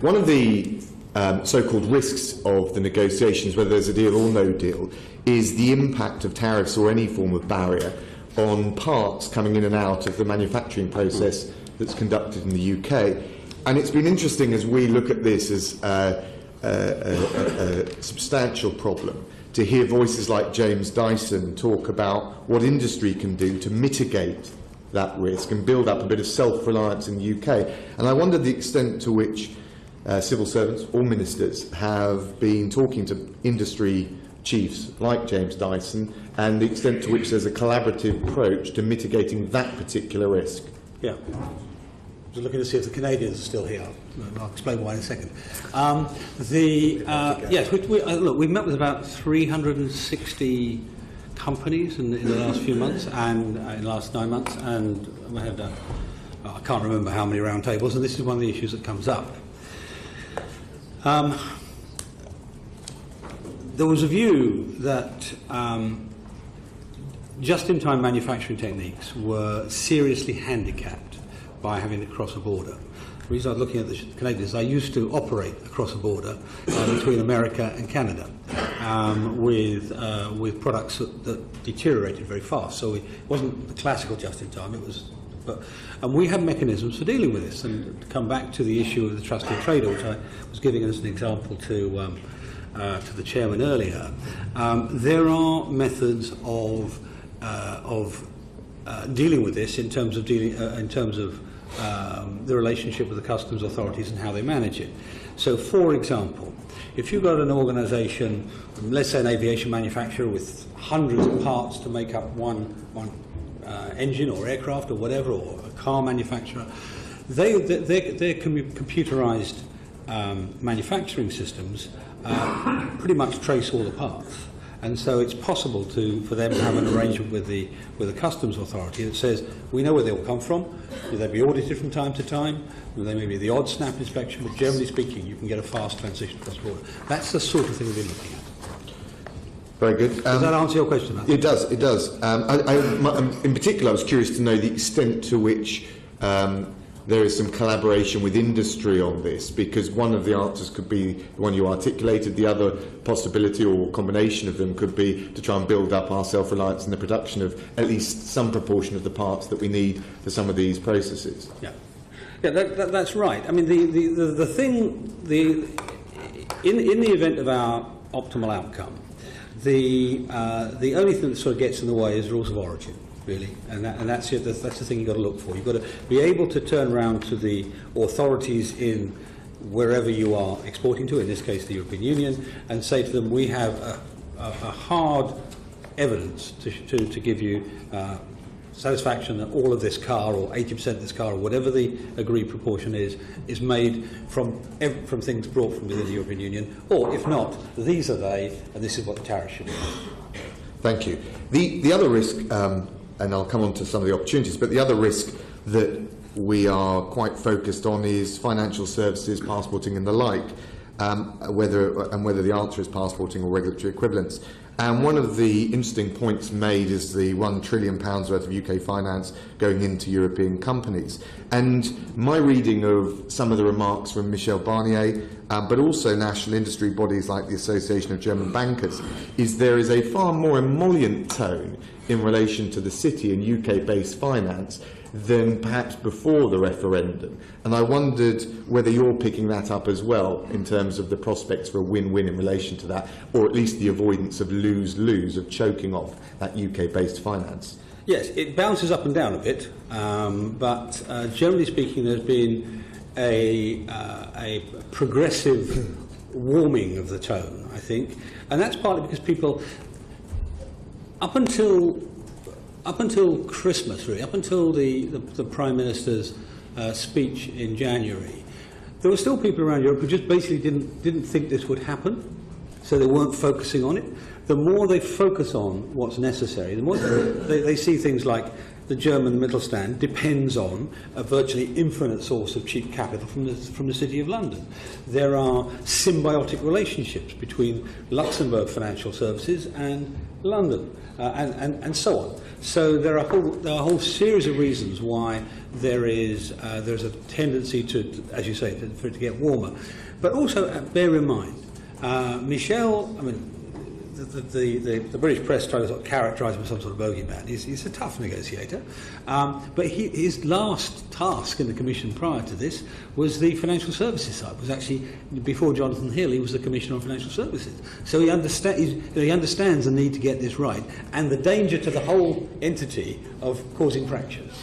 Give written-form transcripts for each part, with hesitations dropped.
One of the so-called risks of the negotiations, whether there's a deal or no deal, is the impact of tariffs or any form of barrier on parts coming in and out of the manufacturing process that's conducted in the UK. And it's been interesting as we look at this as a substantial problem to hear voices like James Dyson talk about what industry can do to mitigate that risk and build up a bit of self-reliance in the UK. And I wonder the extent to which civil servants or ministers have been talking to industry chiefs like James Dyson and the extent to which there's a collaborative approach to mitigating that particular risk. Yeah. Just looking to see if the Canadians are still here. I'll explain why in a second. Yes, look, we've met with about 360 companies in the last few months and in the last 9 months, and we had I can't remember how many round tables, and this is one of the issues that comes up. There was a view that just-in-time manufacturing techniques were seriously handicapped by having to cross a border. The reason I was looking at the Canadians, I used to operate across a border between America and Canada with products that deteriorated very fast. So it wasn't the classical just-in-time. It was, and we have mechanisms for dealing with this. And to come back to the issue of the trusted trader, which I was giving as an example to the chairman earlier, there are methods of dealing with this in terms of the relationship with the customs authorities and how they manage it. So, for example, if you've got an organisation, let's say an aviation manufacturer with hundreds of parts to make up one engine or aircraft or whatever, or a car manufacturer, their computerised manufacturing systems pretty much trace all the parts. And so it's possible for them to have an arrangement with the customs authority that says, we know where they will come from, will they be audited from time to time, will they maybe the odd snap inspection, but generally speaking, you can get a fast transition across border. That's the sort of thing we've been looking at. Very good. Does that answer your question, Matthew? It does, it does. In particular, I was curious to know the extent to which there is some collaboration with industry on this, because one of the answers could be the one you articulated, the other possibility or combination of them could be to try and build up our self-reliance in the production of at least some proportion of the parts that we need for some of these processes. Yeah, that's right. I mean, the thing, in the event of our optimal outcome, the only thing that sort of gets in the way is rules of origin, really, and that's the thing you've got to look for. You've got to be able to turn around to the authorities in wherever you are exporting to, in this case the European Union, and say to them, we have a hard evidence to give you satisfaction that all of this car, or 80% of this car, or whatever the agreed proportion is made from things brought from within the European Union, or if not, these are they, and this is what the tariff should be. Thank you. The other risk, and I'll come on to some of the opportunities, but the other risk that we are quite focused on is financial services, passporting and the like, whether the answer is passporting or regulatory equivalence. And one of the interesting points made is the £1 trillion worth of UK finance going into European companies. And my reading of some of the remarks from Michel Barnier, but also national industry bodies like the Association of German Bankers, is there is a far more emollient tone in relation to the city and UK-based finance than perhaps before the referendum. And I wondered whether you're picking that up as well in terms of the prospects for a win-win in relation to that, or at least the avoidance of lose-lose, of choking off that UK-based finance. Yes, it bounces up and down a bit, but generally speaking there's been a progressive warming of the tone, I think, and that's partly because people, up until Christmas, really, up until the Prime Minister's speech in January, there were still people around Europe who just basically didn't think this would happen, so they weren't focusing on it. The more they focus on what's necessary, the more they see things like the German Mittelstand depends on a virtually infinite source of cheap capital from the City of London. There are symbiotic relationships between Luxembourg financial services and London, and so on. So there are a whole series of reasons why there's a tendency to, as you say, for it to get warmer. But also bear in mind, Michel, I mean, the British press try to sort of characterise him as some sort of bogeyman. He's a tough negotiator, but his last task in the Commission prior to this was the financial services side. It was actually, before Jonathan Hill, he was the Commissioner on Financial Services. So he understands the need to get this right and the danger to the whole entity of causing fractures.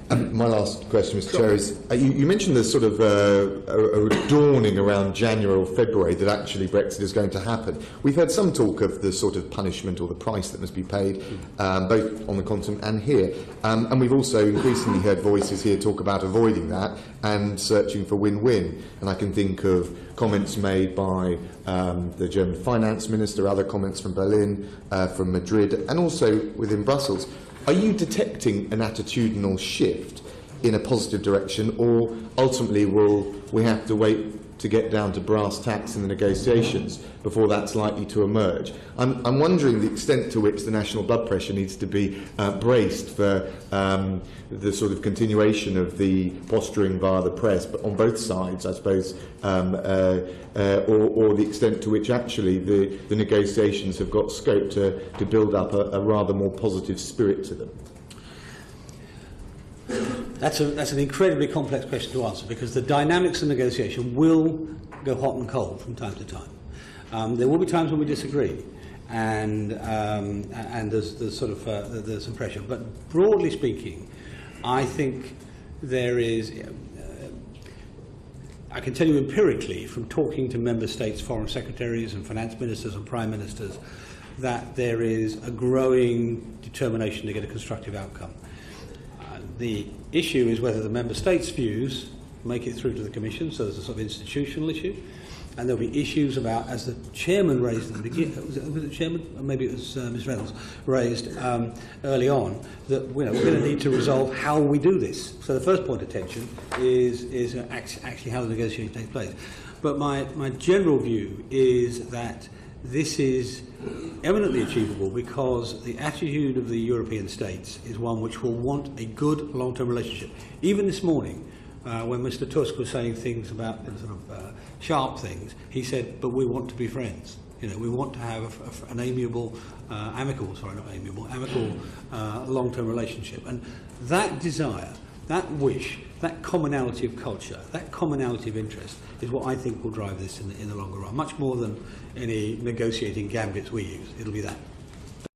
My last question, Mr. Chair, is you mentioned there's sort of a dawning around January or February that actually Brexit is going to happen. We've heard some talk of the sort of punishment or the price that must be paid, both on the continent and here. And we've also increasingly heard voices here talk about avoiding that and searching for win-win. And I can think of comments made by the German finance minister, other comments from Berlin, from Madrid, and also within Brussels. Are you detecting an attitudinal shift in a positive direction, or ultimately will we have to wait to get down to brass tacks in the negotiations before that's likely to emerge? I'm wondering the extent to which the national blood pressure needs to be braced for the sort of continuation of the posturing via the press, but on both sides, I suppose, or the extent to which actually the negotiations have got scope to build up a rather more positive spirit to them. That's an incredibly complex question to answer, because the dynamics of negotiation will go hot and cold from time to time. There will be times when we disagree, and there's sort of there's some pressure. But broadly speaking, I think there is. I can tell you empirically from talking to member states' foreign secretaries and finance ministers and prime ministers that there is a growing determination to get a constructive outcome. The issue is whether the member states' views make it through to the Commission, so there's a sort of institutional issue, and there'll be issues about, as the chairman raised at the beginning, was it chairman? Or maybe it was Ms Reynolds raised early on, that we're going to need to resolve how we do this. So the first point of tension is actually how the negotiation takes place. But my general view is that this is eminently achievable because the attitude of the European states is one which will want a good long-term relationship. Even this morning, when Mr Tusk was saying things about sort of sharp things, he said, but we want to be friends. You know, we want to have an amicable long-term relationship. And that desire, that wish, that commonality of culture, that commonality of interest is what I think will drive this in the longer run, much more than any negotiating gambits we use. It'll be that.